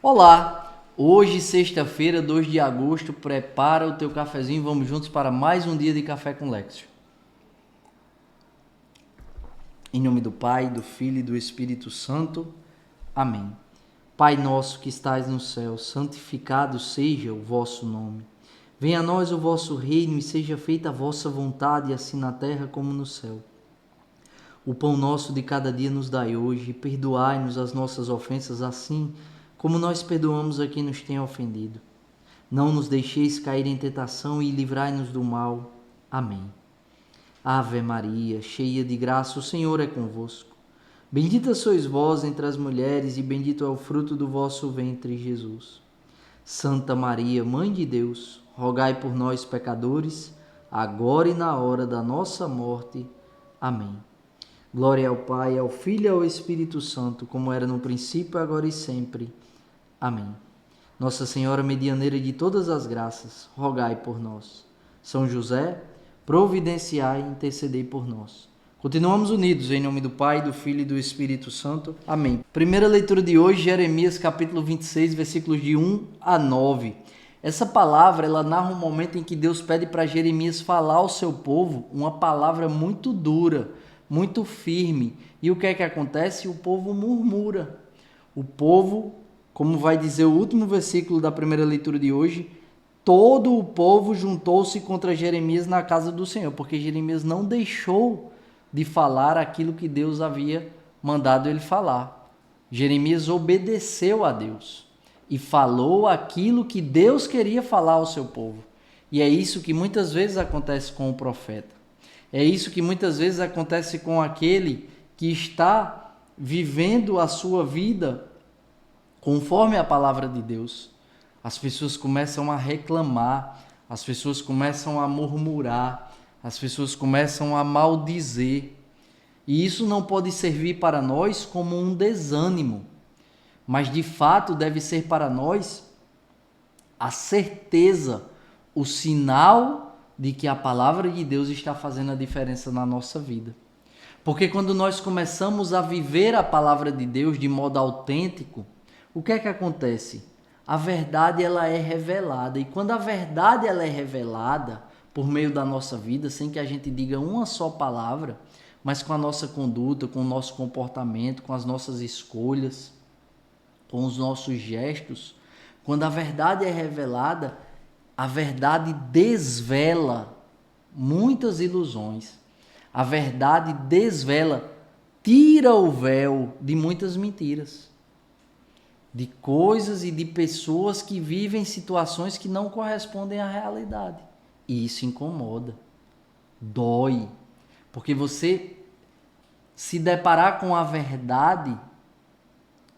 Olá! Hoje, sexta-feira, 2 de agosto, prepara o teu cafezinho, vamos juntos para mais um dia de Café com Lexio. Em nome do Pai, do Filho e do Espírito Santo. Amém. Pai nosso que estais no céu, santificado seja o vosso nome. Venha a nós o vosso reino e seja feita a vossa vontade, assim na terra como no céu. O pão nosso de cada dia nos dai hoje, e perdoai-nos as nossas ofensas, assim como nós perdoamos a quem nos tem ofendido. Não nos deixeis cair em tentação e livrai-nos do mal. Amém. Ave Maria, cheia de graça, o Senhor é convosco. Bendita sois vós entre as mulheres e bendito é o fruto do vosso ventre, Jesus. Santa Maria, Mãe de Deus, rogai por nós, pecadores, agora e na hora da nossa morte. Amém. Glória ao Pai, ao Filho e ao Espírito Santo, como era no princípio, agora e sempre. Amém. Nossa Senhora, medianeira de todas as graças, rogai por nós. São José, providenciai e intercedei por nós. Continuamos unidos em nome do Pai, do Filho e do Espírito Santo. Amém. Primeira leitura de hoje, Jeremias capítulo 26, versículos de 1 a 9. Essa palavra, ela narra um momento em que Deus pede para Jeremias falar ao seu povo uma palavra muito dura, muito firme. E o que é que acontece? O povo murmura. O povo, como vai dizer o último versículo da primeira leitura de hoje, todo o povo juntou-se contra Jeremias na casa do Senhor, porque Jeremias não deixou de falar aquilo que Deus havia mandado ele falar. Jeremias obedeceu a Deus e falou aquilo que Deus queria falar ao seu povo. E é isso que muitas vezes acontece com o profeta. É isso que muitas vezes acontece com aquele que está vivendo a sua vida conforme a palavra de Deus. As pessoas começam a reclamar, as pessoas começam a murmurar, as pessoas começam a maldizer. E isso não pode servir para nós como um desânimo, mas de fato deve ser para nós a certeza, o sinal de que a palavra de Deus está fazendo a diferença na nossa vida. Porque quando nós começamos a viver a palavra de Deus de modo autêntico, o que é que acontece? A verdade ela é revelada. E quando a verdade ela é revelada por meio da nossa vida, sem que a gente diga uma só palavra, mas com a nossa conduta, com o nosso comportamento, com as nossas escolhas, com os nossos gestos, quando a verdade é revelada, a verdade desvela muitas ilusões. A verdade desvela, tira o véu de muitas mentiras, de coisas e de pessoas que vivem situações que não correspondem à realidade. E isso incomoda, dói, porque você se deparar com a verdade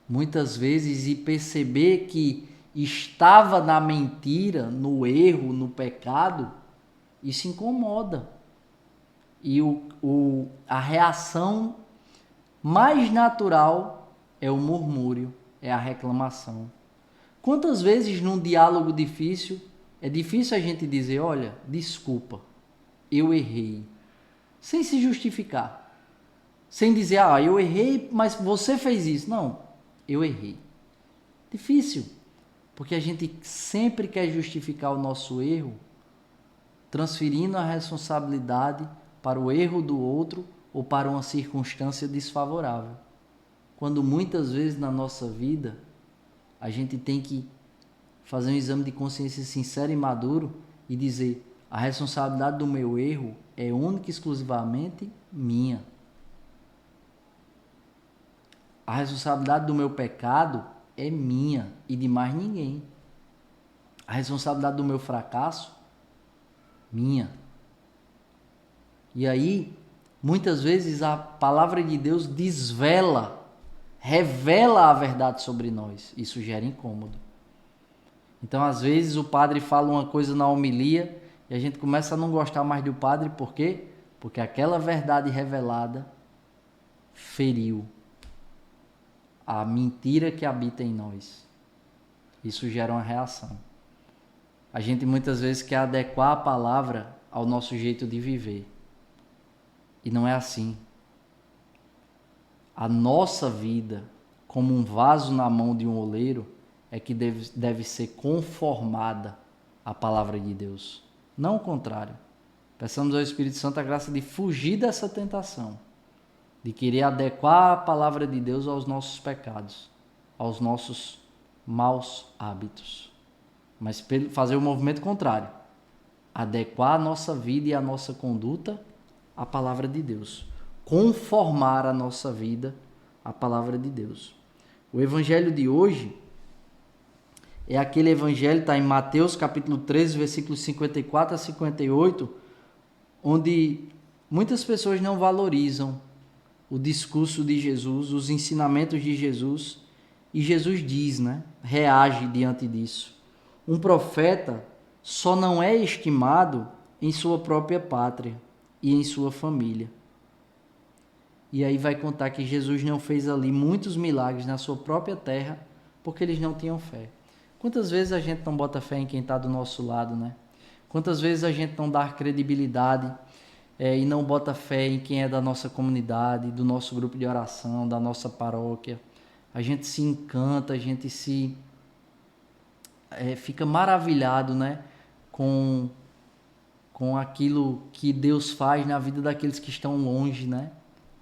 muitas vezes e perceber que estava na mentira, no erro, no pecado, isso incomoda. E a reação mais natural é o murmúrio, é a reclamação. Quantas vezes num diálogo difícil, é difícil a gente dizer, olha, desculpa, eu errei, sem se justificar. Sem dizer, eu errei, mas você fez isso. Não, eu errei. Difícil, porque a gente sempre quer justificar o nosso erro, transferindo a responsabilidade para o erro do outro ou para uma circunstância desfavorável. Quando muitas vezes na nossa vida, a gente tem que fazer um exame de consciência sincero e maduro e dizer, a responsabilidade do meu erro é única e exclusivamente minha. A responsabilidade do meu pecado é minha e de mais ninguém. A responsabilidade do meu fracasso, minha. E aí, muitas vezes a palavra de Deus desvela, revela a verdade sobre nós. Isso gera incômodo. Então, às vezes, o padre fala uma coisa na homilia e a gente começa a não gostar mais do padre. Por quê? Porque aquela verdade revelada feriu a mentira que habita em nós. Isso gera uma reação. A gente muitas vezes quer adequar a palavra ao nosso jeito de viver. E não é assim. A nossa vida, como um vaso na mão de um oleiro, é que deve ser conformada à palavra de Deus, não o contrário. Peçamos ao Espírito Santo a graça de fugir dessa tentação, de querer adequar a palavra de Deus aos nossos pecados, aos nossos maus hábitos. Mas fazer o movimento contrário, adequar a nossa vida e a nossa conduta à palavra de Deus, conformar a nossa vida à palavra de Deus. O evangelho de hoje é aquele evangelho, está em Mateus capítulo 13, versículos 54 a 58, onde muitas pessoas não valorizam o discurso de Jesus, os ensinamentos de Jesus, e Jesus diz, reage diante disso. Um profeta só não é estimado em sua própria pátria e em sua família. E aí vai contar que Jesus não fez ali muitos milagres na sua própria terra, porque eles não tinham fé. Quantas vezes a gente não bota fé em quem está do nosso lado, Quantas vezes a gente não dá credibilidade e não bota fé em quem é da nossa comunidade, do nosso grupo de oração, da nossa paróquia. A gente se encanta, a gente fica maravilhado, com aquilo que Deus faz na vida daqueles que estão longe,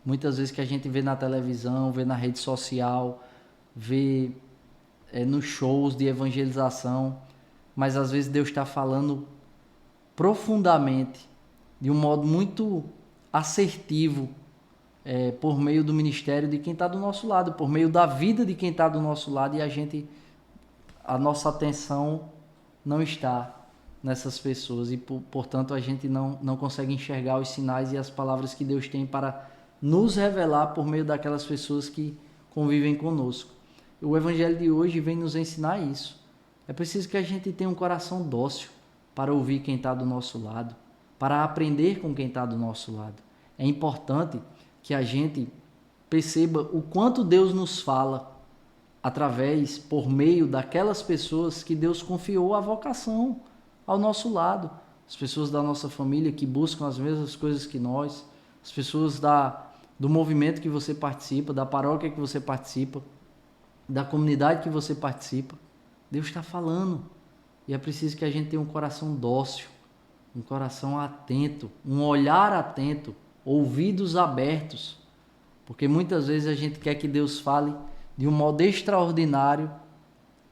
Muitas vezes que a gente vê na televisão, vê na rede social, vê nos shows de evangelização, mas às vezes Deus está falando profundamente, de um modo muito assertivo, por meio do ministério de quem está do nosso lado, por meio da vida de quem está do nosso lado, e a nossa atenção não está nessas pessoas e, portanto, a gente não consegue enxergar os sinais e as palavras que Deus tem para nos revelar por meio daquelas pessoas que convivem conosco. O evangelho de hoje vem nos ensinar isso. É preciso que a gente tenha um coração dócil para ouvir quem está do nosso lado, para aprender com quem está do nosso lado. É importante que a gente perceba o quanto Deus nos fala por meio daquelas pessoas que Deus confiou a vocação ao nosso lado. As pessoas da nossa família que buscam as mesmas coisas que nós, as pessoas do movimento que você participa, da paróquia que você participa, da comunidade que você participa. Deus está falando. E é preciso que a gente tenha um coração dócil, um coração atento, um olhar atento, ouvidos abertos. Porque muitas vezes a gente quer que Deus fale de um modo extraordinário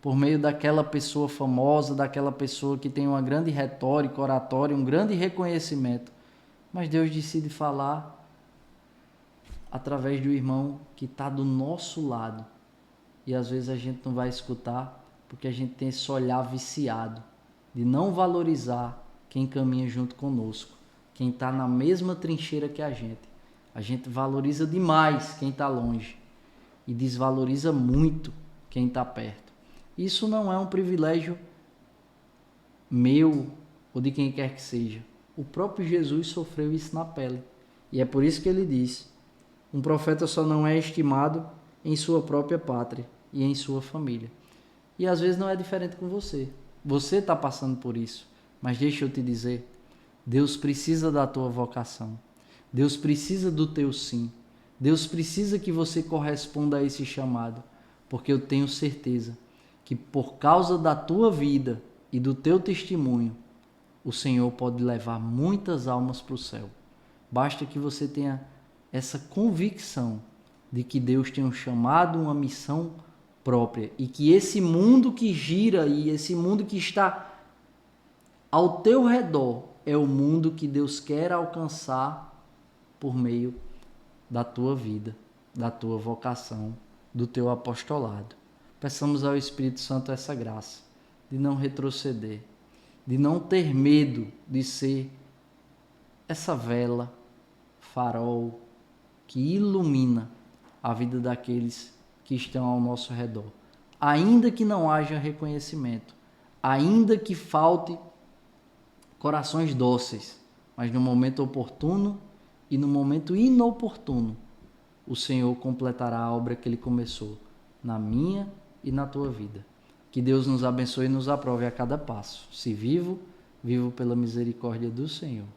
por meio daquela pessoa famosa, daquela pessoa que tem uma grande retórica, oratória, um grande reconhecimento. Mas Deus decide falar através do irmão que está do nosso lado. E às vezes a gente não vai escutar porque a gente tem esse olhar viciado de não valorizar quem caminha junto conosco, quem está na mesma trincheira que a gente. A gente valoriza demais quem está longe e desvaloriza muito quem está perto. Isso não é um privilégio meu ou de quem quer que seja. O próprio Jesus sofreu isso na pele. E é por isso que ele diz: um profeta só não é estimado em sua própria pátria e em sua família. E às vezes não é diferente com você. Você está passando por isso. Mas deixa eu te dizer, Deus precisa da tua vocação. Deus precisa do teu sim. Deus precisa que você corresponda a esse chamado. Porque eu tenho certeza que por causa da tua vida e do teu testemunho, o Senhor pode levar muitas almas para o céu. Basta que você tenha essa convicção de que Deus tem um chamado, uma missão própria e que esse mundo que gira e esse mundo que está ao teu redor é o mundo que Deus quer alcançar por meio da tua vida, da tua vocação, do teu apostolado. Peçamos ao Espírito Santo essa graça de não retroceder, de não ter medo de ser essa vela, farol que ilumina a vida daqueles que estão ao nosso redor. Ainda que não haja reconhecimento, ainda que falte corações dóceis, mas no momento oportuno e no momento inoportuno, o Senhor completará a obra que Ele começou na minha e na tua vida. Que Deus nos abençoe e nos aprove a cada passo. Se vivo, vivo pela misericórdia do Senhor.